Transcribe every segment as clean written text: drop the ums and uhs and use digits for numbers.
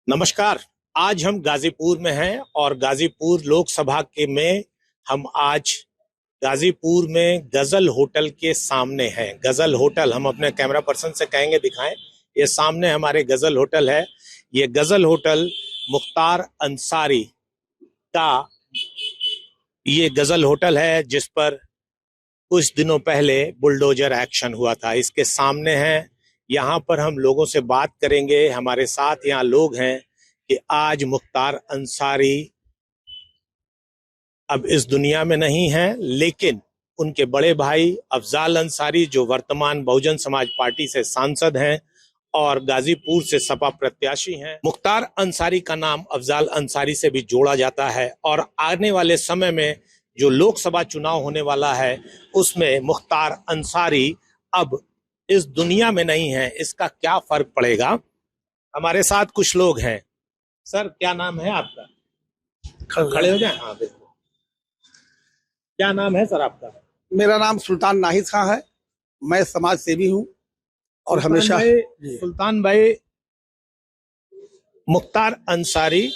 नमस्कार। आज हम गाजीपुर में हैं और गाजीपुर लोकसभा के में हम आज गाजीपुर में गजल होटल के सामने हैं। गजल होटल हम अपने कैमरा पर्सन से कहेंगे दिखाएं। ये सामने हमारे गजल होटल है। ये गजल होटल मुख्तार अंसारी का ये गजल होटल है जिस पर कुछ दिनों पहले बुलडोजर एक्शन हुआ था। इसके सामने है। यहाँ पर हम लोगों से बात करेंगे। हमारे साथ यहाँ लोग हैं कि आज मुख्तार अंसारी अब इस दुनिया में नहीं है, लेकिन उनके बड़े भाई अफजाल अंसारी जो वर्तमान बहुजन समाज पार्टी से सांसद हैं और गाजीपुर से सपा प्रत्याशी हैं, मुख्तार अंसारी का नाम अफजाल अंसारी से भी जोड़ा जाता है। और आने वाले समय में जो लोकसभा चुनाव होने वाला है उसमें मुख्तार अंसारी अब इस दुनिया में नहीं है। इसका क्या फर्क पड़ेगा? हमारे साथ कुछ लोग हैं। सर, क्या नाम है आपका? खड़े हो जाए। हाँ बिल्कुल। क्या नाम है सर आपका? मेरा नाम सुल्तान नाहिद खां है। मैं समाज सेवी हूँ और हमेशा सुल्तान भाई, मुख्तार अंसारी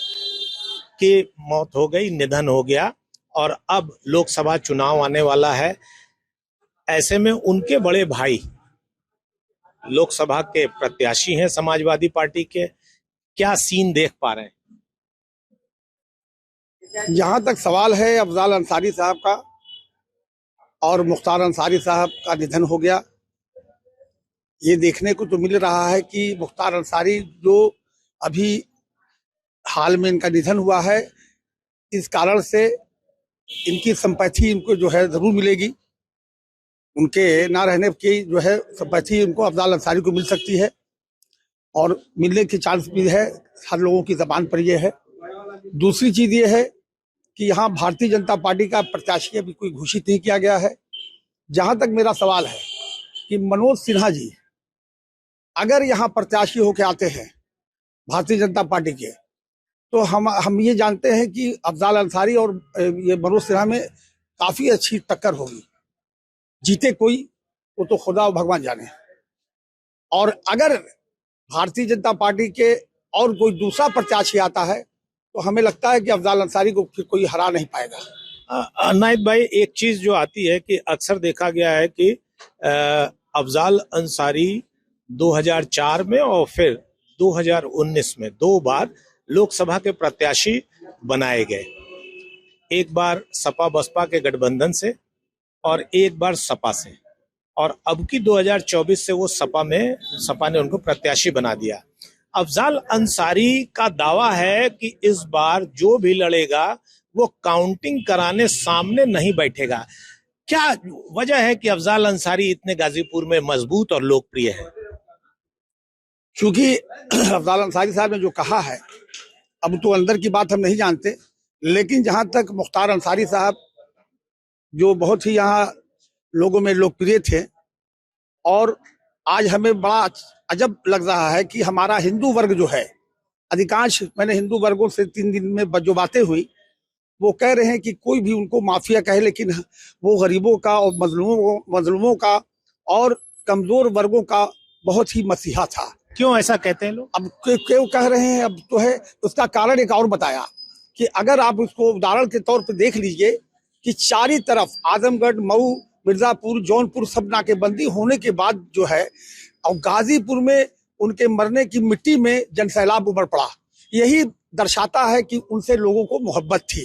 की मौत हो गई, निधन हो गया और अब लोकसभा चुनाव आने वाला है। ऐसे में उनके बड़े भाई लोकसभा के प्रत्याशी हैं समाजवादी पार्टी के। क्या सीन देख पा रहे हैं? जहां तक सवाल है अफजाल अंसारी साहब का और मुख्तार अंसारी साहब का निधन हो गया, ये देखने को तो मिल रहा है कि मुख्तार अंसारी जो अभी हाल में इनका निधन हुआ है, इस कारण से इनकी संपत्ति इनको जो है जरूर मिलेगी। उनके ना रहने की जो है संपत्ति उनको अफजाल अंसारी को मिल सकती है और मिलने की चांस भी है। हर लोगों की जबान पर यह है। दूसरी चीज ये है कि यहाँ भारतीय जनता पार्टी का प्रत्याशी अभी कोई घोषित नहीं किया गया है। जहां तक मेरा सवाल है कि मनोज सिन्हा जी अगर यहाँ प्रत्याशी होके आते हैं भारतीय जनता पार्टी के, तो हम ये जानते हैं कि अफजाल अंसारी और ये मनोज सिन्हा में काफी अच्छी टक्कर होगी। जीते कोई, वो तो खुदा और भगवान जाने। और अगर भारतीय जनता पार्टी के और कोई दूसरा प्रत्याशी आता है तो हमें लगता है कि अफजाल अंसारी को फिर कोई हरा नहीं पाएगा। नाहिद भाई, एक चीज जो आती है कि अक्सर देखा गया है कि अफजाल अंसारी 2004 में और फिर 2019 में दो बार लोकसभा के प्रत्याशी बनाए गए। एक बार सपा बसपा के गठबंधन से और एक बार सपा से, और अब की 2024 से वो सपा ने उनको प्रत्याशी बना दिया। अफजाल अंसारी का दावा है कि इस बार जो भी लड़ेगा वो काउंटिंग कराने सामने नहीं बैठेगा। क्या वजह है कि अफजाल अंसारी इतने गाजीपुर में मजबूत और लोकप्रिय है? क्योंकि अफजाल अंसारी साहब ने जो कहा है, अब तो अंदर की बात हम नहीं जानते, लेकिन जहां तक मुख्तार अंसारी साहब जो बहुत ही यहाँ लोगों में लोकप्रिय थे, और आज हमें बड़ा अजब लग रहा है कि हमारा हिंदू वर्ग जो है, अधिकांश मैंने हिंदू वर्गों से 3 दिन में जो बातें हुई, वो कह रहे हैं कि कोई भी उनको माफिया कहे, लेकिन वो गरीबों का और मजलूमों का और कमजोर वर्गों का बहुत ही मसीहा था। क्यों ऐसा कहते हैं लोग? अब क्यों कह रहे हैं, अब तो है उसका कारण एक और बताया कि अगर आप उसको उदाहरण के तौर पर देख लीजिए कि चारी तरफ आजमगढ़, मऊ, मिर्जापुर, जौनपुर सब नाकेबंदी होने के बाद जो है, और गाजीपुर में उनके मरने की मिट्टी में जनसैलाब उमड़ पड़ा। यही दर्शाता है कि उनसे लोगों को मोहब्बत थी।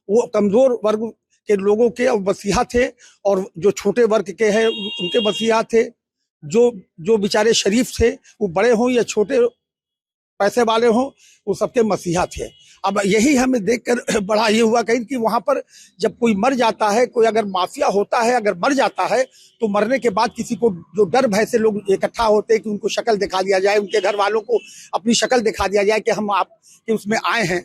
वो कमजोर वर्ग के लोगों के मसीहा थे और जो छोटे वर्ग के हैं उनके मसीहा थे। जो बेचारे शरीफ थे, वो बड़े हों या छोटे पैसे वाले हों, वो सबके मसीहा थे। अब यही हमें देखकर बड़ा ये हुआ कहीं कि वहां पर जब कोई मर जाता है, कोई अगर माफिया होता है, अगर मर जाता है, तो मरने के बाद किसी को जो डर भय से लोग इकट्ठा होते हैं कि उनको शक्ल दिखा दिया जाए, उनके घर वालों को अपनी शक्ल दिखा दिया जाए कि हम आपके उसमें आए हैं।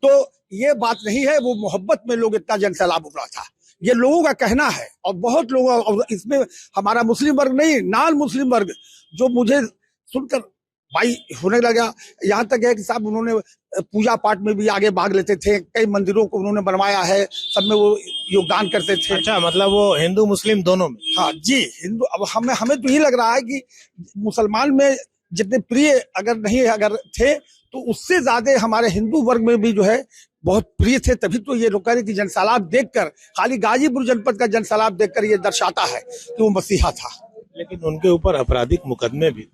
तो ये बात नहीं है, वो मोहब्बत में लोग इतना जनसैलाब उमड़ा था, ये लोगों का कहना है। और बहुत लोग, और इसमें हमारा मुस्लिम वर्ग नहीं, नॉन मुस्लिम वर्ग जो मुझे सुनकर भाई होने लगा। यहाँ तक है कि साहब उन्होंने पूजा पाठ में भी आगे भाग लेते थे, कई मंदिरों को उन्होंने बनवाया है, सब में वो योगदान करते थे। अच्छा, मतलब वो हिंदू मुस्लिम दोनों में? हाँ जी, हिंदू। अब हमें तो ये लग रहा है कि मुसलमान में जितने प्रिय अगर थे, तो उससे ज्यादा हमारे हिंदू वर्ग में भी जो है बहुत प्रिय थे। तभी तो ये लोग कह रहे कि जनसैलाब देखकर, खाली गाजीपुर जनपद का जनसैलाब देखकर ये दर्शाता है कि वो मसीहा था। लेकिन उनके ऊपर आपराधिक मुकदमे भी।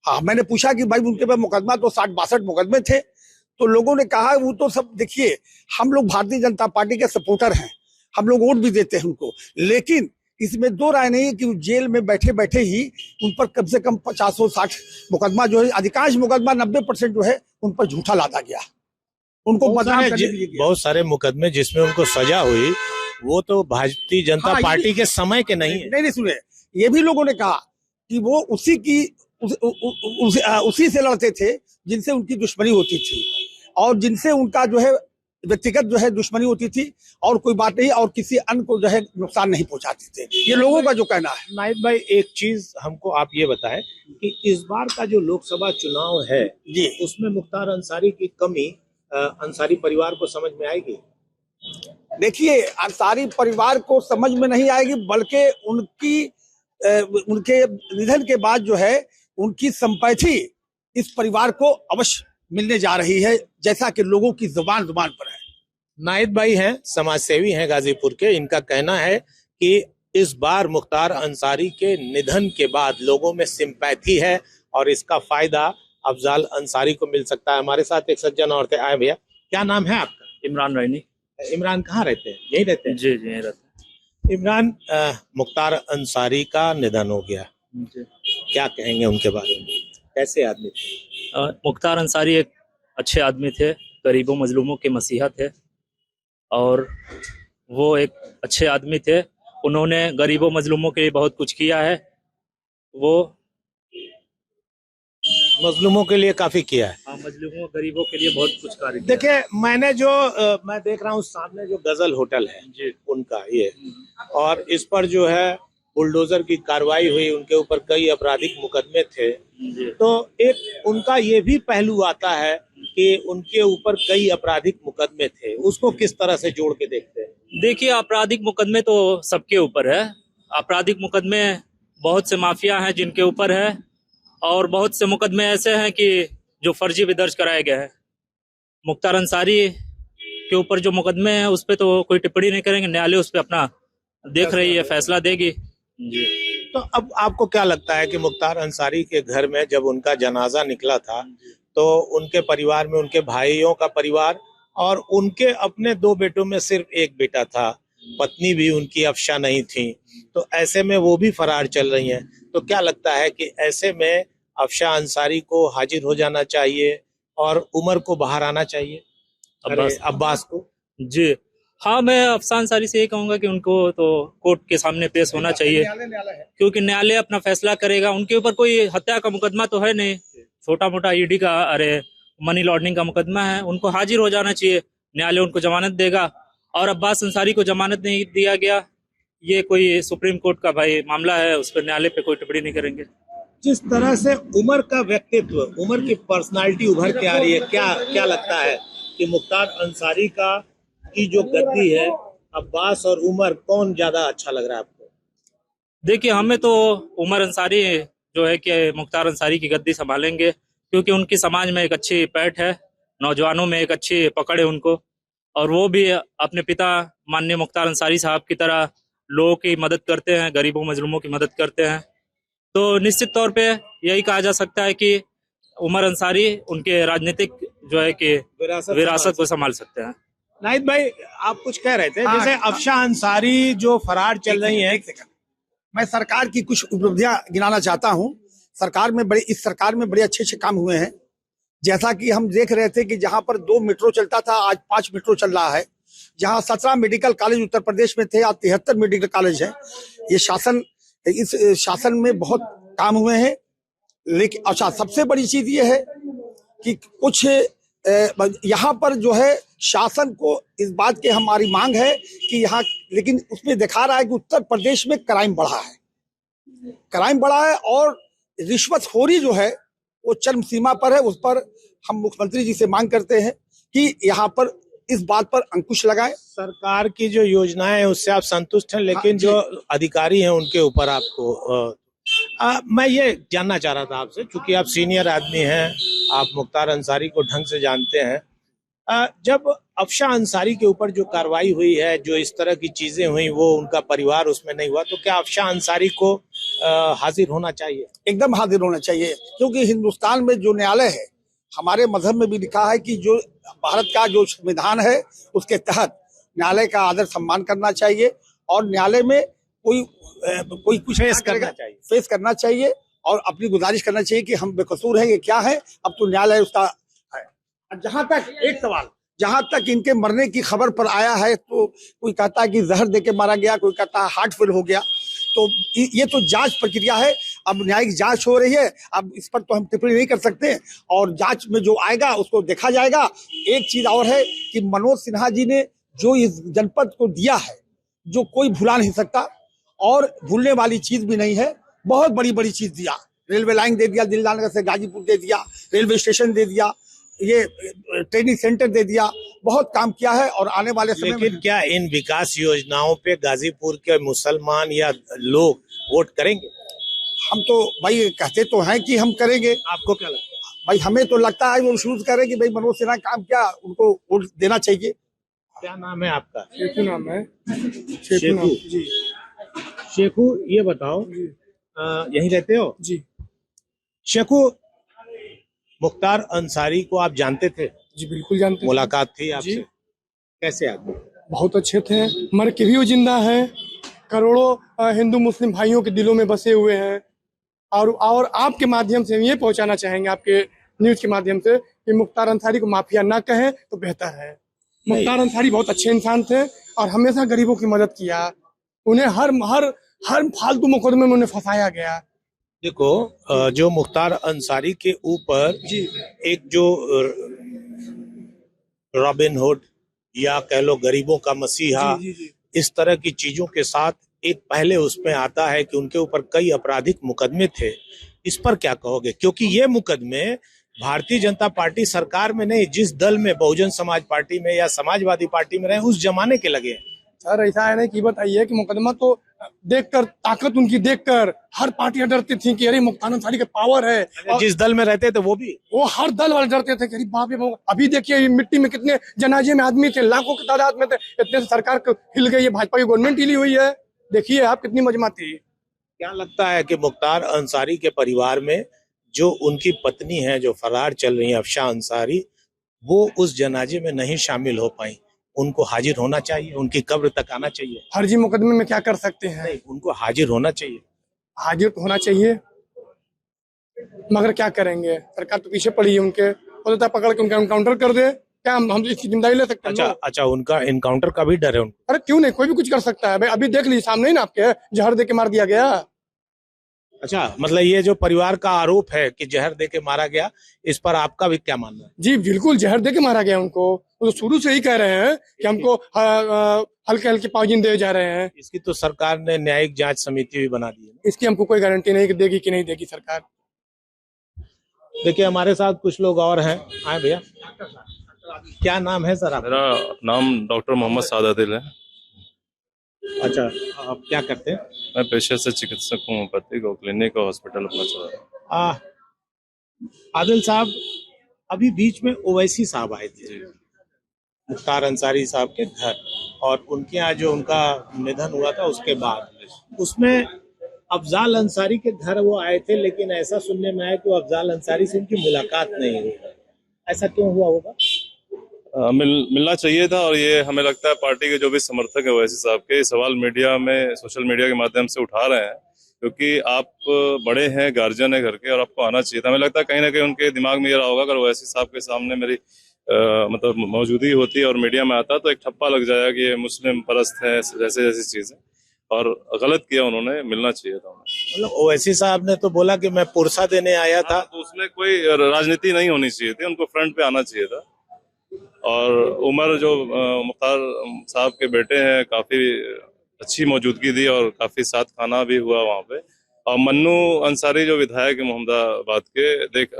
हाँ, मैंने पूछा कि भाई उनके पास मुकदमा तो 60-62 मुकदमे थे, तो लोगों ने कहा वो तो सब, देखिए हम लोग भारतीय जनता पार्टी के सपोर्टर हैं, हम लोग वोट भी देते हैं उनको, लेकिन इसमें दो राय नहीं है कि जेल में बैठे बैठे ही उन पर कम से कम 50-60 मुकदमा जो है, अधिकांश मुकदमा 90% जो है उन पर झूठा लादा गया, उनको बदनाम करने के लिए गया। बहुत सारे मुकदमे जिसमें उनको सजा हुई वो तो भारतीय जनता पार्टी के समय के नहीं है। नहीं सुनिए, ये भी लोगों ने कहा कि वो उसी से लड़ते थे जिनसे उनकी दुश्मनी होती थी, और जिनसे उनका जो है व्यक्तिगत जो है दुश्मनी होती थी, और कोई बात नहीं, और किसी अन्य को जो है नुकसान नहीं पहुंचाते थे। ये लोगों का जो कहना है। नाहिद भाई, एक चीज हमको आप ये बताएं कि इस बार का जो लोकसभा चुनाव है जी, उसमें मुख्तार अंसारी की कमी अंसारी परिवार को समझ में आएगी? देखिए, अंसारी परिवार को समझ में नहीं आएगी, बल्कि उनके निधन के बाद जो है उनकी संपत्ति इस परिवार को अवश्य मिलने जा रही है, जैसा कि लोगों की जुबान पर है। नाहिद भाई हैं, समाज सेवी हैं गाजीपुर के। इनका कहना है कि इस बार मुख्तार अंसारी के निधन के बाद लोगों में सिंपैथी है और इसका फायदा अफजाल अंसारी को मिल सकता है। हमारे साथ एक सज्जन औरतें आए। भैया, क्या नाम है आपका? इमरान रैनी। इमरान कहाँ रहते हैं? यही रहते हैं? जी यही रहते हैं। इमरान, मुख्तार अंसारी का निधन हो गया, जी। क्या कहेंगे उनके बारे में? कैसे आदमी थे? मुख्तार अंसारी एक अच्छे आदमी थे, गरीबों मजलूमों के मसीहा थे, और वो एक अच्छे आदमी थे। उन्होंने गरीबों मजलूमों के लिए बहुत कुछ किया है। वो मजलूमों के लिए काफी किया है। हाँ, मजलूमों गरीबों के लिए बहुत कुछ कार्य किया। देखिए, मैं देख रहा हूँ सामने जो गजल होटल है जी, उनका ये, और इस पर जो है बुलडोजर की कार्रवाई हुई, उनके ऊपर कई आपराधिक मुकदमे थे। जी। तो एक उनका ये भी पहलू आता है कि उनके ऊपर कई आपराधिक मुकदमे थे, उसको किस तरह से जोड़ के देखते हैं? देखिए, आपराधिक मुकदमे तो सबके ऊपर है। आपराधिक मुकदमे बहुत से माफिया हैं जिनके ऊपर है, और बहुत से मुकदमे ऐसे हैं कि जो फर्जी भी दर्ज कराए गए हैं। मुख्तार अंसारी के ऊपर जो मुकदमे हैं उस पर तो कोई टिप्पणी नहीं करेंगे, न्यायालय उस पर अपना देख रही है, फैसला देगी। जी। तो अब आपको क्या लगता है कि मुख्तार अंसारी के घर में जब उनका जनाजा निकला था तो उनके परिवार में, उनके भाइयों का परिवार और उनके अपने 2 बेटों में सिर्फ एक बेटा था, पत्नी भी उनकी अफशा नहीं थी, तो ऐसे में वो भी फरार चल रही हैं, तो क्या लगता है कि ऐसे में अफशा अंसारी को हाजिर हो जाना चाहिए और उमर को बाहर आना चाहिए, अब्बास को? जी हाँ, मैं अफसा अंसारी से ये कहूंगा कि उनको तो कोर्ट के सामने पेश होना चाहिए, क्योंकि न्यायालय अपना फैसला करेगा। उनके ऊपर कोई हत्या का मुकदमा तो है नहीं, छोटा मोटा ईडी का, मनी लॉन्ड्रिंग का मुकदमा है। उनको हाजिर हो जाना चाहिए, न्यायालय उनको जमानत देगा। और अब्बास अंसारी को जमानत नहीं दिया गया, ये कोई सुप्रीम कोर्ट का भाई मामला है, उस पर न्यायालय पे कोई टिप्पणी नहीं करेंगे। जिस तरह से उमर का व्यक्तित्व, उमर की पर्सनालिटी उभर के आ रही है, क्या लगता है कि मुख्तार अंसारी की जो गद्दी है, अब्बास और उमर, कौन ज्यादा अच्छा लग रहा है आपको? देखिए, हमें तो उमर अंसारी जो है कि मुख्तार अंसारी की गद्दी संभालेंगे, क्योंकि उनकी समाज में एक अच्छी पैठ है, नौजवानों में एक अच्छी पकड़ है उनको, और वो भी अपने पिता माननीय मुख्तार अंसारी साहब की तरह लोगों की मदद करते हैं, गरीबों मजलूमों की मदद करते हैं। तो निश्चित तौर पे यही कहा जा सकता है कि उमर अंसारी उनके राजनीतिक जो है कि विरासत को संभाल सकते हैं। नाहिद भाई, आप कुछ कह रहे थे, जैसे अफशा अंसारी जो फरार चल रही है। मैं सरकार की कुछ उपलब्धियां गिनाना चाहता हूं। इस सरकार में बड़े अच्छे काम हुए हैं। जैसा कि हम देख रहे थे कि जहां पर 2 मेट्रो चलता था, आज 5 मेट्रो चल रहा है। जहां 17 मेडिकल कॉलेज उत्तर प्रदेश में थे, आज 73 मेडिकल कॉलेज है। इस शासन में बहुत काम हुए हैं। लेकिन अच्छा, सबसे बड़ी चीज ये है कि कुछ यहाँ पर जो है शासन को इस बात की हमारी मांग है कि यहाँ, लेकिन उसमें दिखा रहा है कि उत्तर प्रदेश में क्राइम बढ़ा है और रिश्वतखोरी जो है वो चरम सीमा पर है। उस पर हम मुख्यमंत्री जी से मांग करते हैं कि यहाँ पर इस बात पर अंकुश लगाए। सरकार की जो योजनाएं हैं उससे आप संतुष्ट हैं, लेकिन जो अधिकारी हैं उनके ऊपर आपको मैं ये जानना चाह रहा था आपसे, चूंकि आप सीनियर आदमी हैं, आप मुख्तार अंसारी को ढंग से जानते हैं। जब अफशा अंसारी के ऊपर जो कार्रवाई हुई है, जो इस तरह की चीजें हुई, वो उनका परिवार उसमें नहीं हुआ, तो क्या अफशा अंसारी को हाजिर होना चाहिए? एकदम हाजिर होना चाहिए, क्योंकि हिंदुस्तान में जो न्यायालय है, हमारे मजहब में भी लिखा है कि जो भारत का जो संविधान है उसके तहत न्यायालय का आदर सम्मान करना चाहिए, और न्यायालय में कोई कुछ फेस करना चाहिए और अपनी गुजारिश करना चाहिए कि हम बेकसूर हैं, ये क्या है, अब तो न्यायालय उसका है। जहां तक एक सवाल, जहां तक इनके मरने की खबर पर आया है, तो कोई कहता है कि जहर देके मारा गया, कोई कहता है हार्ट फेल हो गया, तो ये तो जांच प्रक्रिया है, अब न्यायिक जांच हो रही है, अब इस पर तो हम टिप्पणी नहीं कर सकते, और जांच में जो आएगा उसको देखा जाएगा। एक चीज और है कि मनोज सिन्हा जी ने जो इस जनपद को दिया है, जो कोई भुला नहीं सकता, और भूलने वाली चीज भी नहीं है, बहुत बड़ी बड़ी चीज दिया, रेलवे लाइन दे दिया, दिलदानगर से गाजीपुर दे दिया, रेलवे स्टेशन दे दिया, ये ट्रेनिंग सेंटर दे दिया, बहुत काम किया है, और आने वाले समय में। लेकिन क्या इन विकास योजनाओं पे गाजीपुर के मुसलमान या लोग वोट करेंगे? हम तो भाई कहते तो हैं कि हम करेंगे। आपको क्या लगता है? भाई हमें तो लगता है वो शुरू करें कि भाई मनोज सिन्हा काम किया, उनको वोट देना चाहिए। क्या नाम है आपका? शेखू नाम है। शेखू जी शेखू, ये बताओ, यहीं रहते हो? जी शेखू, मुख्तार अंसारी को आप जानते थे? जी बिल्कुल जानते हैं। मुलाकात थी आपसे? जी। कैसे आदमी? बहुत अच्छे थे, मर के भी वो जिंदा हैं, करोड़ों हिंदू मुस्लिम भाइयों के दिलों में बसे हुए हैं, और आपके माध्यम से हम ये पहुंचाना चाहेंगे, आपके न्यूज के माध्यम से, कि मुख्तार अंसारी को माफिया ना कहें तो बेहतर है। मुख्तार अंसारी बहुत अच्छे इंसान थे और हमेशा गरीबों की मदद किया, उन्हें हर फालतू मुकदमे में उन्हें फंसाया गया। देखो, जो मुख्तार अंसारी के ऊपर एक जो रॉबिनहुड या कह लो गरीबों का मसीहा, इस तरह की चीजों के साथ एक पहले उसमें आता है कि उनके ऊपर कई आपराधिक मुकदमे थे। इस पर क्या कहोगे? क्योंकि ये मुकदमे भारतीय जनता पार्टी सरकार में नहीं, जिस दल में, बहुजन समाज पार्टी में या समाजवादी पार्टी में रहे, उस जमाने के लगे। सर ऐसा है ना कि बताइए कि मुकदमा तो देखकर, ताकत उनकी देखकर हर पार्टियां डरती थी कि अरे मुख्तार अंसारी का पावर है, और जिस दल में रहते थे वो हर दल वाले डरते थे कि अरे बाप रे बाप। अभी देखिए मिट्टी में कितने जनाजे में आदमी थे, लाखों की तादाद में थे, इतने से सरकार हिल गई है, भाजपा की गवर्नमेंट हिली हुई है, देखिए आप कितनी मजमाती। क्या लगता है कि मुख्तार अंसारी के परिवार में जो उनकी पत्नी है, जो फरार चल रही है अफशा अंसारी, वो उस जनाजे में नहीं शामिल हो पाई? उनको हाजिर होना चाहिए, उनकी कब्र तक आना चाहिए। फर्जी मुकदमे में क्या कर सकते हैं? नहीं, उनको हाजिर होना चाहिए। हाजिर तो होना चाहिए, मगर क्या करेंगे, सरकार तो पीछे पड़ी है उनके, पकड़ के उनका एनकाउंटर कर दे, क्या हम इसकी जिम्मेदारी ले सकते हैं? अच्छा, उनका एनकाउंटर का भी डर है उनको? अरे क्यों नहीं, कोई भी कुछ कर सकता है भाई, अभी देख लीजिए सामने ही ना आपके, जहर दे के मार दिया गया। अच्छा, मतलब ये जो परिवार का आरोप है कि जहर देके मारा गया, इस पर आपका भी क्या मानना है? जी बिल्कुल, जहर देके मारा गया उनको, वो तो शुरू से ही कह रहे हैं कि हमको हल्के हल्के पॉइजन दे जा रहे हैं। इसकी तो सरकार ने न्यायिक जांच समिति भी बना दी है। इसकी हमको कोई गारंटी नहीं कि देगी कि नहीं देगी सरकार। देखिए, हमारे साथ कुछ लोग और हैं। आए भैया, क्या नाम है सर आप? मेरा नाम डॉक्टर मोहम्मद सादादिल है। अच्छा, आप क्या करते हैं? मैं पेशे से चिकित्सक हूँ, होम्योपैथिक और क्लिनिक और हॉस्पिटल अपना चला रहा हूँ। आदिल साहब, अभी बीच में ओवैसी साहब आए थे मुख्तार अंसारी साहब के घर, और उनके यहाँ जो उनका निधन हुआ था उसके बाद, उसमें अफजाल अंसारी के घर वो आए थे, लेकिन ऐसा सुनने में आया कि अफजाल अंसारी से उनकी मुलाकात नहीं हुई। ऐसा क्यों हुआ होगा? मिलना चाहिए था, और ये हमें लगता है पार्टी के जो भी समर्थक है ओवैसी साहब के सवाल मीडिया में, सोशल मीडिया के माध्यम से उठा रहे हैं, क्योंकि आप बड़े हैं, गार्जियन है घर के, और आपको आना चाहिए था। हमें लगता है कहीं ना कहीं उनके दिमाग में ये रहा होगा, अगर ओवैसी साहब के सामने मेरी मतलब मौजूदगी होती और मीडिया में आता तो एक ठप्पा लग जाएगा कि ये मुस्लिम परस्त है, जैसी चीजें, और गलत किया उन्होंने, मिलना चाहिए था उन्हें। मतलब ओवैसी साहब ने तो बोला कि मैं पुरसा देने आया था, तो उसमें कोई राजनीति नहीं होनी चाहिए थी, उनको फ्रंट पे आना चाहिए था। और उमर जो मुख्तार साहब के बेटे हैं, काफी अच्छी मौजूदगी दी और काफी साथ खाना भी हुआ वहाँ पे, और मन्नू अंसारी जो विधायक है मोहम्मदाबाद के, देख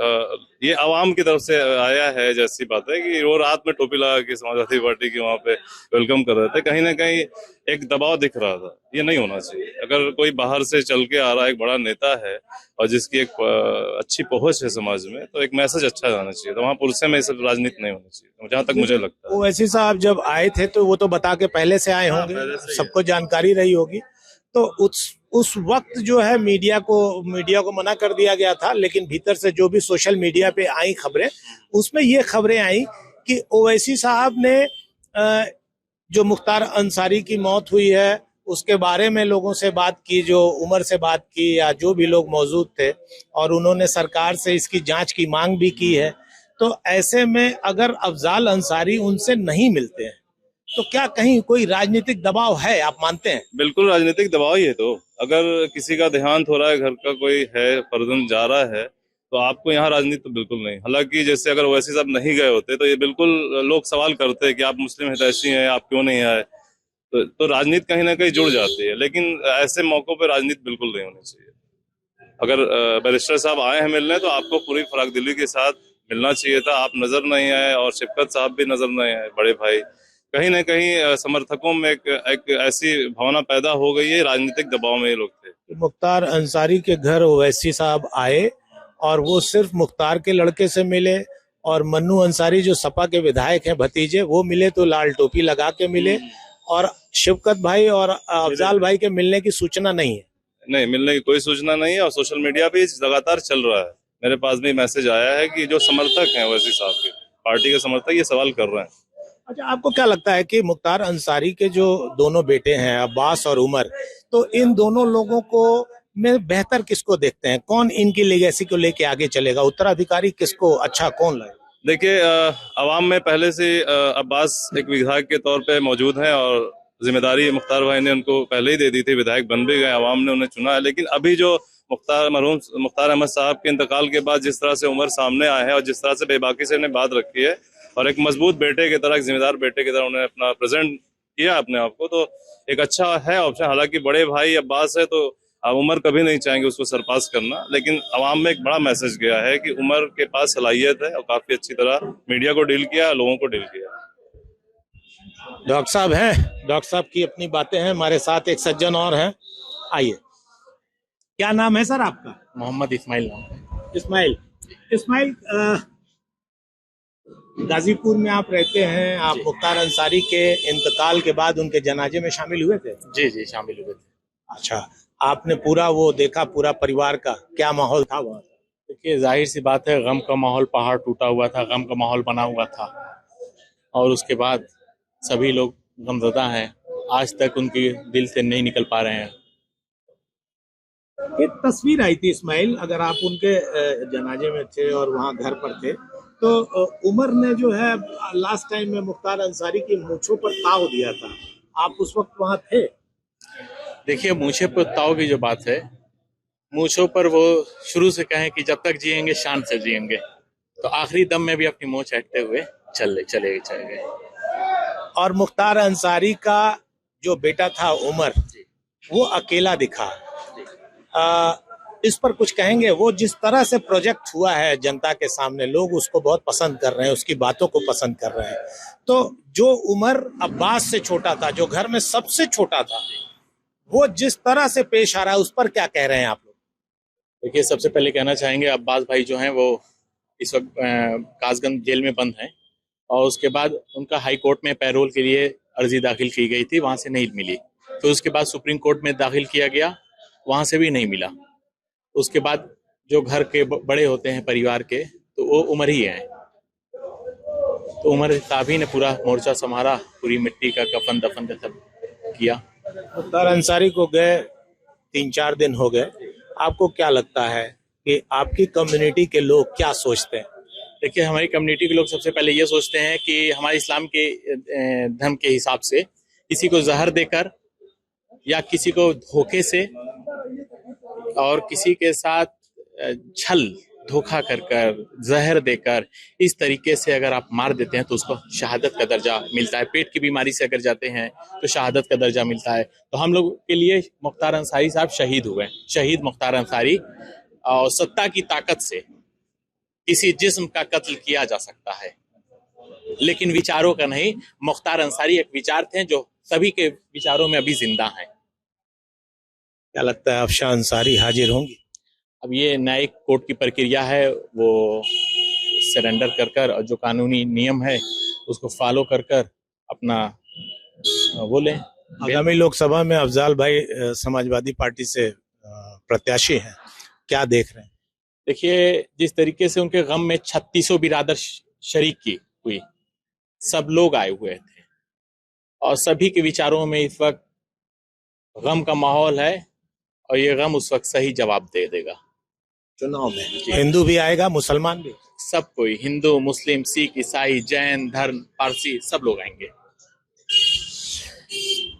ये आवाम की तरफ से आया है, जैसी बात है कि वो रात में टोपी लगा के समाजवादी पार्टी की वहां पे वेलकम कर रहे थे। कहीं ना कहीं एक दबाव दिख रहा था, ये नहीं होना चाहिए। अगर कोई बाहर से चल के आ रहा है, एक बड़ा नेता है और जिसकी एक अच्छी पहुंच है समाज में, तो एक मैसेज अच्छा जाना चाहिए। तो वहां पुरसे में सब राजनीति नहीं होनी चाहिए, जहां तक मुझे लगता है। ओवैसी साहब जब आए थे तो वो तो बता के पहले से आए होंगे, पहले से ही सबको जानकारी रही होगी। तो उस वक्त जो है मीडिया को मना कर दिया गया था, लेकिन भीतर से जो भी सोशल मीडिया पे आई खबरें, उसमें ये खबरें आई कि ओवैसी साहब ने जो मुख्तार अंसारी की मौत हुई है उसके बारे में लोगों से बात की, जो उमर से बात की या जो भी लोग मौजूद थे, और उन्होंने सरकार से इसकी जांच की मांग भी की है। तो ऐसे में अगर अफजाल अंसारी उनसे नहीं मिलते हैं तो क्या कहीं कोई राजनीतिक दबाव है, आप मानते हैं? बिल्कुल राजनीतिक दबाव ही है। तो अगर किसी का देहांत हो रहा है, घर का कोई है, फर्जंद जा रहा है, तो आपको यहाँ राजनीति तो बिल्कुल नहीं। हालांकि जैसे अगर ओवैसी साहब नहीं गए होते तो ये बिल्कुल लोग सवाल करते हैं कि आप मुस्लिम हितैषी हैं, आप क्यों नहीं आए। तो राजनीति कहीं ना कहीं जुड़ जाती है, लेकिन ऐसे मौकों पर राजनीति बिल्कुल नहीं होनी चाहिए। अगर बैरिस्टर साहब आए हैं मिलने, तो आपको पूरी फराखदिली के साथ मिलना चाहिए था। आप नजर नहीं आए और शिवकत साहब भी नजर नहीं आए, बड़े भाई। कहीं ना कहीं समर्थकों में एक ऐसी भावना पैदा हो गई है, राजनीतिक दबाव में ये लोग थे। मुख्तार अंसारी के घर ओवैसी साहब आए और वो सिर्फ मुख्तार के लड़के से मिले, और मन्नू अंसारी जो सपा के विधायक हैं भतीजे, वो मिले तो लाल टोपी लगा के मिले, और शिवकत भाई और अफजाल भाई के मिलने की सूचना नहीं है। नहीं, मिलने की कोई सूचना नहीं है, और सोशल मीडिया पे लगातार चल रहा है। मेरे पास भी मैसेज आया है कि जो समर्थक हैं ओवैसी साहब के, पार्टी के समर्थक, ये सवाल कर रहे हैं। अच्छा, आपको क्या लगता है कि मुख्तार अंसारी के जो दोनों बेटे हैं अब्बास और उमर, तो इन दोनों लोगों को में बेहतर किसको देखते हैं? कौन इनकी लेगेसी को लेके आगे चलेगा? उत्तराधिकारी किसको अच्छा कौन लगे? देखिए, अवाम में पहले से अब्बास एक विधायक के तौर पे मौजूद हैं, और जिम्मेदारी मुख्तार भाई ने उनको पहले ही दे दी थी, विधायक बन भी गए, अवाम ने उन्हें चुना है। लेकिन अभी जो मरहूम मुख्तार अहमद साहब के इंतकाल के बाद जिस तरह से उमर सामने आए हैं और जिस तरह से बेबाकी से उन्हें बात रखी है, और एक मजबूत बेटे की तरह, एक जिम्मेदार बेटे की तरह उन्हें अपना प्रेजेंट किया अपने आप को, तो एक अच्छा है ऑप्शन। हालांकि बड़े भाई अब्बास है, तो उमर कभी नहीं चाहेंगे उसको सरपास करना, लेकिन अवाम में एक बड़ा मैसेज गया है कि उमर के पास सलाहियत है और काफी अच्छी तरह मीडिया को डील किया, लोगों को डील किया। डॉक्टर साहब हैं, डॉक्टर साहब की अपनी बातें हैं। हमारे साथ एक सज्जन और हैं, आइए। क्या नाम है सर आपका? मोहम्मद इस्माइल नाम। इस्माइल, गाजीपुर में आप रहते हैं, आप मुख्तार अंसारी के इंतकाल के बाद उनके जनाजे में शामिल हुए थे? जी, शामिल हुए थे। अच्छा, आपने पूरा वो देखा, पूरा परिवार का क्या माहौल था वहाँ? देखिए, जाहिर सी बात है, गम का माहौल, पहाड़ टूटा हुआ था, गम का माहौल बना हुआ था, और उसके बाद सभी लोग गमज़दा हैं। आज तक उनके दिल से नहीं निकल पा रहे हैं। एक तस्वीर आई थी इस्माइल, अगर आप उनके जनाजे में थे और वहाँ घर पर थे, तो उमर ने जो है लास्ट टाइम में मुख्तार अंसारी की मूंछों पर ताव दिया था, आप उस वक्त वहाँ थे? देखिए, मूछे पर ताव की जो बात है, मूछों पर वो शुरू से कहें कि जब तक जिएंगे शान से जिएंगे, तो आखिरी दम में भी अपनी मूंछ हटते हुए चले गए। और मुख्तार अंसारी का जो बेटा था उमर, वो अकेला दिखा। इस पर कुछ कहेंगे? वो जिस तरह से प्रोजेक्ट हुआ है जनता के सामने, लोग उसको बहुत पसंद कर रहे हैं, उसकी बातों को पसंद कर रहे हैं। तो जो उमर अब्बास से छोटा था, जो घर में सबसे छोटा था, वो जिस तरह से पेश आ रहा है, उस पर क्या कह रहे हैं आप लोग? देखिए, सबसे पहले कहना चाहेंगे, अब्बास भाई जो हैं वो इस वक्त कासगंज जेल में बंद हैं, और उसके बाद उनका हाई कोर्ट में पैरोल के लिए अर्जी दाखिल की गई थी, वहां से नहीं मिली। फिर उसके बाद सुप्रीम कोर्ट में दाखिल किया गया, वहां से भी नहीं मिला। उसके बाद जो घर के बड़े होते हैं परिवार के, तो वो उमर ही हैं। तो उमर साहब ही ने पूरा मोर्चा संभाला, पूरी मिट्टी का कफन दफन का सब किया। मुख्तार अंसारी को गए 3-4 दिन हो गए, आपको क्या लगता है कि आपकी कम्युनिटी के लोग क्या सोचते हैं? देखिए, हमारी कम्युनिटी के लोग सबसे पहले ये सोचते हैं कि हमारे इस्लाम के धर्म के हिसाब से किसी को जहर देकर या किसी को धोखे से और किसी के साथ छल धोखा कर कर, जहर देकर इस तरीके से अगर आप मार देते हैं तो उसको शहादत का दर्जा मिलता है। पेट की बीमारी से अगर जाते हैं तो शहादत का दर्जा मिलता है। तो हम लोग के लिए मुख्तार अंसारी साहब शहीद हुए, शहीद मुख्तार अंसारी। और सत्ता की ताकत से किसी जिस्म का कत्ल किया जा सकता है, लेकिन विचारों का नहीं। मुख्तार अंसारी एक विचार थे जो सभी के विचारों में अभी जिंदा हैं। क्या लगता है अफशान अंसारी हाजिर होंगी? अब ये न्यायिक कोर्ट की प्रक्रिया है, वो सरेंडर कर कर और जो कानूनी नियम है उसको फॉलो कर कर अपना वो लें। आगामी लोकसभा में अफजाल भाई समाजवादी पार्टी से प्रत्याशी हैं, क्या देख रहे हैं? देखिए, जिस तरीके से उनके गम में 3600 बिरादर शरीक की हुई, सब लोग आए हुए थे और सभी के विचारों में इस वक्त गम का माहौल है और ये गम उस वक्त सही जवाब दे देगा। चुनाव में हिंदू भी आएगा, मुसलमान भी, सब कोई, हिंदू, मुस्लिम, सिख, ईसाई, जैन धर्म, पारसी, सब लोग आएंगे।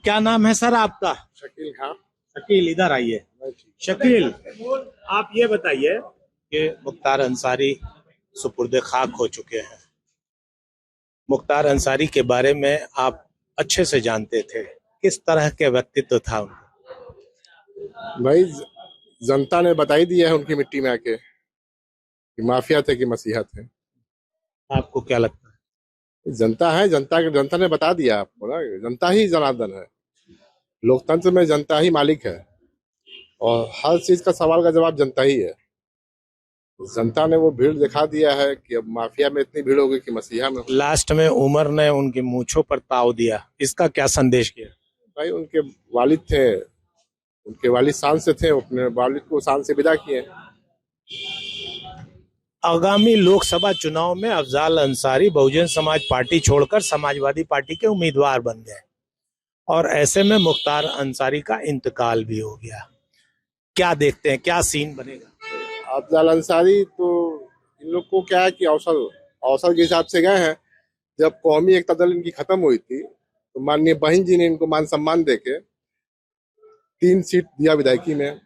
क्या नाम है सर आपका? शकील खान। शकील, इधर आइए। शकील, आप ये बताइए कि मुख्तार अंसारी सुपुर्द खाक हो चुके हैं। मुख्तार अंसारी के बारे में आप अच्छे से जानते थे, किस तरह के व्यक्तित्व था उनका? भाई जनता ने बता ही दिया है उनकी मिट्टी में आके कि माफिया थे कि मसीहा थे। आपको क्या लगता है? जनता है, जनता ने बता दिया आपको ना, जनता ही जनार्दन है। लोकतंत्र में जनता ही मालिक है और हर चीज का सवाल का जवाब जनता ही है। जनता ने वो भीड़ दिखा दिया है कि अब माफिया में इतनी भीड़ होगी कि मसीहा में। लास्ट में उमर ने उनकी मूंछों पर ताव दिया, इसका क्या संदेश किया? भाई उनके वालिद थे, उनके वालिद शान से थे, अपने वालिद को शान से विदा किए। आगामी लोकसभा चुनाव में अफजाल अंसारी बहुजन समाज पार्टी छोड़कर समाजवादी पार्टी के उम्मीदवार बन गए और ऐसे में मुख्तार अंसारी का इंतकाल भी हो गया। क्या देखते हैं, क्या सीन बनेगा? अफजाल अंसारी तो इन लोग को क्या है कि अवसर के हिसाब से गए हैं। जब कौमी एकता दल इनकी खत्म हुई थी तो माननीय बहन जी ने इनको मान सम्मान देके 3 सीट दिया विधायकी में,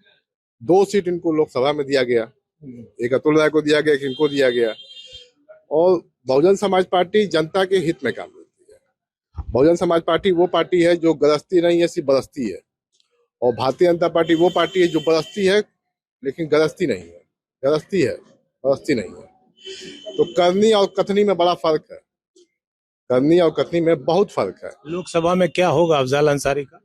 2 सीट इनको लोकसभा में दिया गया, एक अतुल राय को दिया गया, एक इनको दिया गया। और बहुजन समाज पार्टी जनता के हित में काम करती है। बहुजन समाज पार्टी वो पार्टी है जो गरजती नहीं है, सिर्फ बरसती है। और भारतीय जनता पार्टी वो पार्टी है जो बरसती है लेकिन गरजती नहीं है, गरजती है बरसती नहीं है। तो करनी और कथनी में बड़ा फर्क है, करनी और कथनी में बहुत फर्क है। लोकसभा में क्या होगा अफजाल अंसारी का?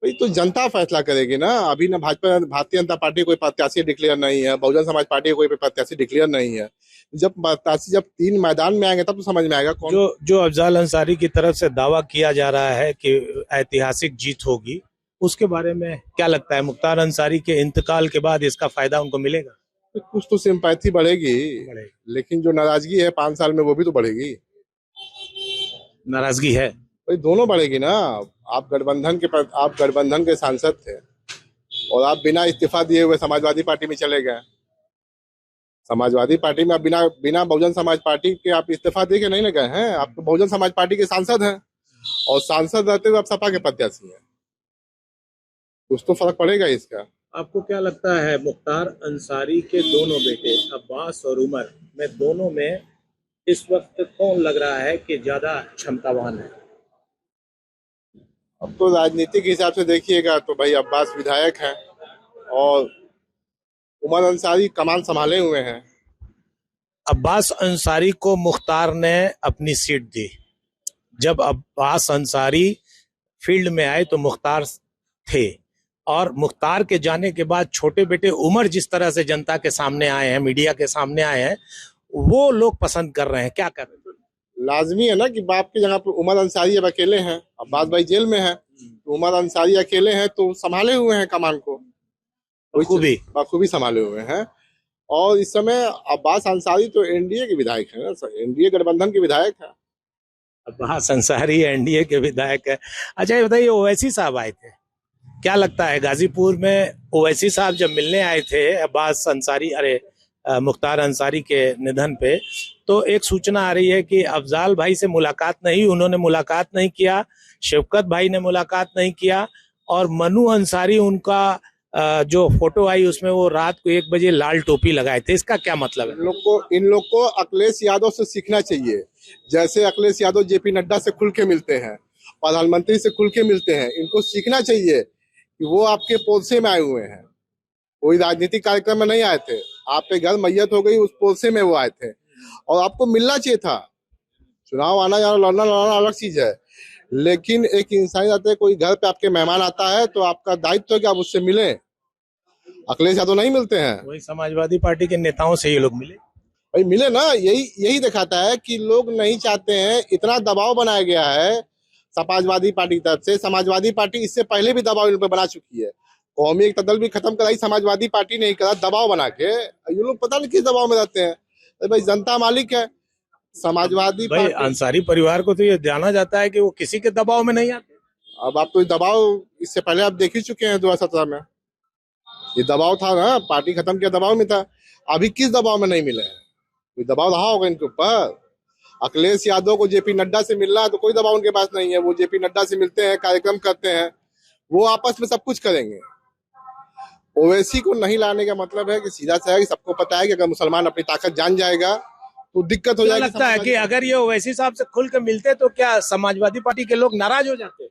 भाई तो जनता फैसला करेगी ना। अभी ना भारतीय जनता पार्टी कोई प्रत्याशी डिक्लेयर नहीं है, बहुजन समाज पार्टी कोई प्रत्याशी डिक्लेयर नहीं है। जब प्रत्याशी जब 3 मैदान में आएंगे तब तो समझ में आएगा कौन। जो अफजाल अंसारी की तरफ से दावा किया जा रहा है कि ऐतिहासिक जीत होगी, उसके बारे में क्या लगता है? मुख्तार अंसारी के इंतकाल के बाद इसका फायदा उनको मिलेगा? कुछ तो सिंपैथी बढ़ेगी, लेकिन जो नाराजगी है 5 साल में वो भी तो बढ़ेगी। नाराजगी है भाई दोनों बढ़ेगी ना। आप गठबंधन के सांसद थे और आप बिना इस्तीफा दिए हुए समाजवादी पार्टी में चले गए। समाजवादी पार्टी में आप बिना बहुजन समाज पार्टी के आप इस्तीफा दे के नहीं गए हैं। आप तो बहुजन समाज पार्टी के सांसद हैं और सांसद रहते हुए आप सपा के प्रत्याशी हैं। कुछ तो फर्क पड़ेगा इसका। आपको क्या लगता है मुख्तार अंसारी के दोनों बेटे अब्बास और उमर में, दोनों में इस वक्त कौन लग रहा है कि ज्यादा क्षमतावान है? अब तो राजनीति के हिसाब से देखिएगा तो भाई अब्बास विधायक हैं और उमर अंसारी कमान संभाले हुए हैं। अब्बास अंसारी को मुख्तार ने अपनी सीट दी। जब अब्बास अंसारी फील्ड में आए तो मुख्तार थे और मुख्तार के जाने के बाद छोटे बेटे उमर जिस तरह से जनता के सामने आए हैं, मीडिया के सामने आए हैं, वो लोग पसंद कर रहे हैं। क्या कर रहे हैं? लाजमी है ना कि बाप की जगह पर उमर अंसारी अब अकेले हैं। अब्बास भाई जेल में है तो उमर अंसारी अकेले हैं तो संभाले हुए हैं कमान को, बखूबी संभाले हुए हैं। और इस समय अब्बास अंसारी तो एनडीए के विधायक है ना, एनडीए गठबंधन के विधायक है। अब्बास अंसारी एनडीए के विधायक है। अच्छा ये बताइए, ओवैसी साहब आए थे, क्या लगता है गाजीपुर में ओवैसी साहब जब मिलने आए थे अब्बास अंसारी मुख्तार अंसारी के निधन पे, तो एक सूचना आ रही है कि अफजाल भाई से मुलाकात नहीं, उन्होंने मुलाकात नहीं किया, शौकत भाई ने मुलाकात नहीं किया और मनु अंसारी उनका जो फोटो आई उसमें वो रात को 1 बजे लाल टोपी लगाए थे, इसका क्या मतलब है? इन लोग को अखिलेश यादव से सीखना चाहिए। जैसे अखिलेश यादव जेपी नड्डा से खुल के मिलते हैं, प्रधानमंत्री से खुल के मिलते हैं, इनको सीखना चाहिए कि वो आपके पोलसे में आए हुए हैं, कोई राजनीतिक कार्यक्रम में नहीं आए थे। आपके घर मैयत हो गई, उस पोलसे में वो आए थे और आपको मिलना चाहिए था। चुनाव आना जाना लड़ना अलग चीज है, लेकिन एक इंसान आते हैं, कोई घर पे आपके मेहमान आता है तो आपका दायित्व है कि आप उससे मिलें। अखिलेश यादव नहीं मिलते हैं। वही समाजवादी पार्टी के नेताओं से ये लोग मिले। भाई मिले ना, यही दिखाता है कि लोग नहीं चाहते हैं। इतना दबाव बनाया गया है समाजवादी पार्टी की तरफ से। समाजवादी पार्टी इससे पहले भी दबाव इन पर बना चुकी है। कौमी एकता भी खत्म कराई समाजवादी पार्टी ने करा, दबाव बना के। ये लोग पता नहीं किस दबाव में रहते हैं। तो भाई जनता मालिक है। समाजवादी भाई अंसारी परिवार को तो ये जाना जाता है कि वो किसी के दबाव में नहीं आते। अब आप तो दबाव इससे पहले आप देख ही चुके हैं 2017 में। ये दबाव था ना, पार्टी खत्म किया दबाव में था। अभी किस दबाव में नहीं मिले हैं? कोई दबाव रहा होगा इनके ऊपर। अखिलेश यादव को जेपी नड्डा से मिलना है तो कोई दबाव उनके पास नहीं है। वो जेपी नड्डा से मिलते हैं, कार्यक्रम करते हैं, वो आपस में सब कुछ करेंगे। ओवैसी को नहीं लाने का मतलब है कि सीधा सा है कि सबको पता है कि अगर मुसलमान अपनी ताकत जान जाएगा तो दिक्कत हो जाएगी। लगता है कि अगर ये ओवैसी साहब से खुल कर मिलते तो क्या समाजवादी पार्टी के लोग नाराज हो जाते?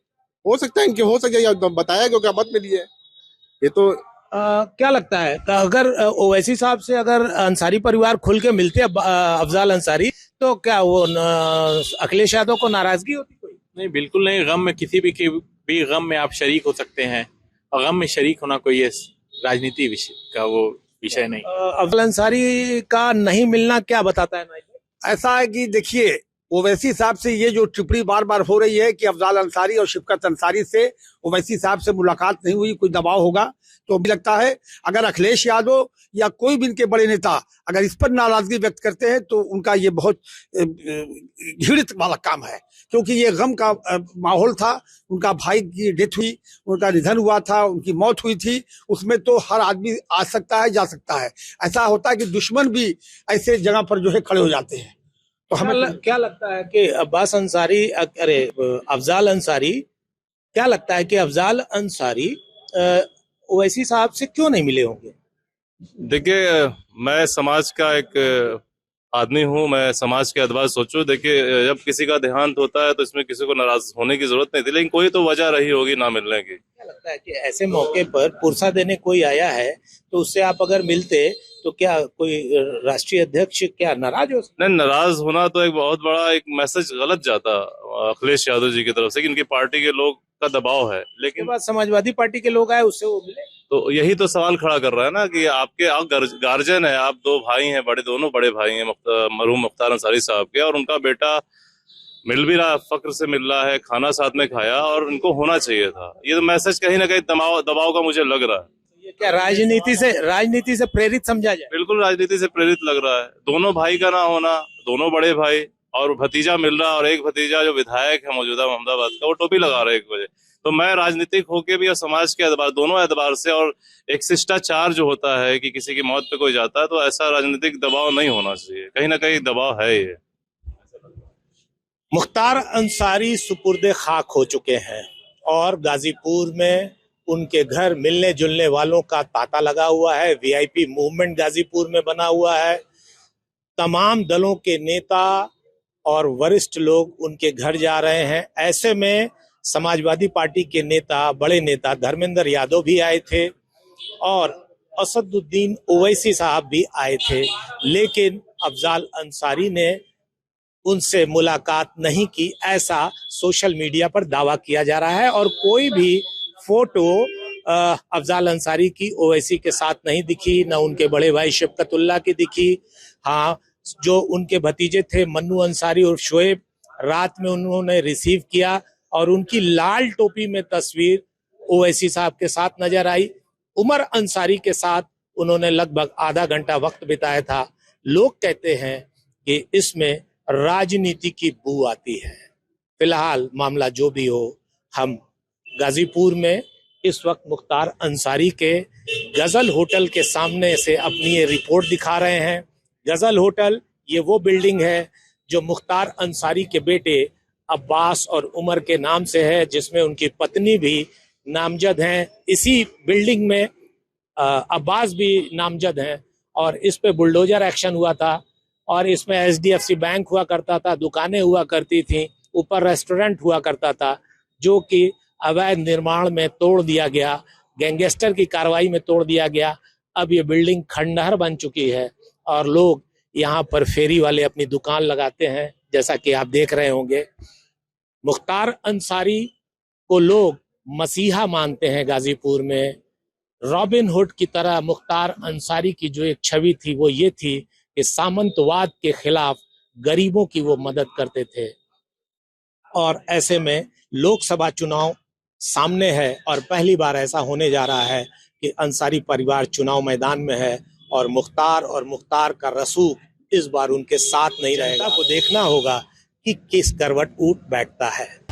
हो सकता है इनके, हो सके बताया क्योंकि मत मिलिए। ये तो क्या लगता है अगर ओवैसी साहब से अगर अंसारी परिवार खुल के मिलते अफजाल अंसारी तो क्या वो अखिलेश यादव को नाराजगी होती? कोई नहीं, बिल्कुल नहीं। गम में किसी भी गम में आप शरीक हो सकते हैं और गम में शरीक होना कोई ये राजनीति का वो विषय नहीं। अफजाल अंसारी का नहीं मिलना क्या बताता है? ऐसा है कि देखिए, ओवैसी साहब से ये जो टिप्पणी बार बार हो रही है कि अफजाल अंसारी और शिफकत अंसारी से ओवैसी साहब से मुलाकात नहीं हुई, कोई दबाव होगा, तो भी लगता है अगर अखिलेश यादव या कोई भी इनके बड़े नेता अगर इस पर नाराजगी व्यक्त करते हैं तो उनका ये बहुत घृणित वाला काम है। क्योंकि ये गम का माहौल था। उनका भाई की डेथ हुई, उनका निधन हुआ था, उनकी मौत हुई थी। उसमें तो हर आदमी आ सकता है, जा सकता है। ऐसा होता है कि दुश्मन भी ऐसे जगह पर जो है खड़े हो जाते हैं। तो हमें क्या लगता है कि अब्बास अंसारी अफजाल अंसारी, क्या लगता है कि अफजाल अंसारी ओवैसी साहब से क्यों नहीं मिले होंगे? देखिए, मैं समाज का एक आदमी हूँ, मैं समाज के अदबार सोचूं। देखिए, जब किसी का देहांत होता है तो इसमें किसी को नाराज होने की जरूरत नहीं थी, लेकिन कोई तो वजह रही होगी ना मिलने की। क्या लगता है कि ऐसे मौके पर पुरसा देने कोई आया है तो उससे आप अगर मिलते तो क्या कोई राष्ट्रीय अध्यक्ष क्या नाराज हो सकता? नहीं, नाराज होना तो एक बहुत बड़ा एक मैसेज गलत जाता अखिलेश यादव जी की तरफ से कि इनकी पार्टी के लोग का दबाव है। लेकिन बाद समाजवादी पार्टी के लोग आए, उससे वो मिले। तो यही तो सवाल खड़ा कर रहा है ना कि आपके गार्जियन है, आप दो भाई हैं, दोनों बड़े भाई हैं मरहूम मुख्तार अंसारी साहब के, और उनका बेटा मिल भी रहा, फक्र से मिल रहा है, खाना साथ में खाया, और इनको होना चाहिए था। ये तो मैसेज कहीं ना कहीं दबाव का मुझे लग रहा है। ये क्या राजनीति से प्रेरित समझा जाए? बिल्कुल राजनीति से प्रेरित लग रहा है। दोनों भाई का ना होना, दोनों बड़े भाई, और भतीजा मिल रहा, और एक भतीजा जो विधायक है मौजूदा अहमदाबाद का, वो टोपी लगा रहा है 1 बजे। तो मैं राजनीतिक होके भी और समाज के एतबार, दोनों एतबार से, और एक शिष्टाचार जो होता है कि किसी की मौत पे कोई जाता है, तो ऐसा राजनीतिक दबाव नहीं होना चाहिए। कहीं ना कहीं दबाव है ये। मुख्तार अंसारी सुपुर्दे खाक हो चुके हैं और गाजीपुर में उनके घर मिलने जुलने वालों का तांता लगा हुआ है। वीआईपी मूवमेंट गाजीपुर में बना हुआ है। तमाम दलों के नेता और वरिष्ठ लोग उनके घर जा रहे हैं। ऐसे में समाजवादी पार्टी के नेता, बड़े नेता धर्मेंद्र यादव भी आए थे और असदुद्दीन ओवैसी साहब भी आए थे, लेकिन अफजाल अंसारी ने उनसे मुलाकात नहीं की, ऐसा सोशल मीडिया पर दावा किया जा रहा है। और कोई भी फोटो अफजाल अंसारी की ओवैसी के साथ नहीं दिखी, न उनके बड़े भाई शफकतुल्लाह की दिखी। हाँ, जो उनके भतीजे थे मन्नू अंसारी और शोएब, रात में उन्होंने रिसीव किया और उनकी लाल टोपी में तस्वीर ओवैसी साहब के साथ नजर आई। उमर अंसारी के साथ उन्होंने लगभग आधा घंटा वक्त बिताया था। लोग कहते हैं कि इसमें राजनीति की बू आती है। फिलहाल मामला जो भी हो, हम गाजीपुर में इस वक्त मुख्तार अंसारी के गजल होटल के सामने से अपनी ये रिपोर्ट दिखा रहे हैं। गजल होटल ये वो बिल्डिंग है जो मुख्तार अंसारी के बेटे अब्बास और उमर के नाम से है, जिसमें उनकी पत्नी भी नामजद हैं। इसी बिल्डिंग में अब्बास भी नामजद हैं और इस पे बुलडोजर एक्शन हुआ था और इसमें HDFC बैंक हुआ करता था, दुकानें हुआ करती थी, ऊपर रेस्टोरेंट हुआ करता था, जो कि अवैध निर्माण में तोड़ दिया गया, गैंगस्टर की कार्रवाई में तोड़ दिया गया। अब ये बिल्डिंग खंडहर बन चुकी है और लोग यहाँ पर फेरी वाले अपनी दुकान लगाते हैं, जैसा कि आप देख रहे होंगे। मुख्तार अंसारी को लोग मसीहा मानते हैं गाजीपुर में। रॉबिन हुड की तरह मुख्तार अंसारी की जो एक छवि थी वो ये थी कि सामंतवाद के खिलाफ गरीबों की वो मदद करते थे। और ऐसे में लोकसभा चुनाव सामने है और पहली बार ऐसा होने जा रहा है कि अंसारी परिवार चुनाव मैदान में है और मुख्तार का रसूख इस बार उनके साथ नहीं रहेगा। को देखना होगा कि किस करवट उठ बैठता है।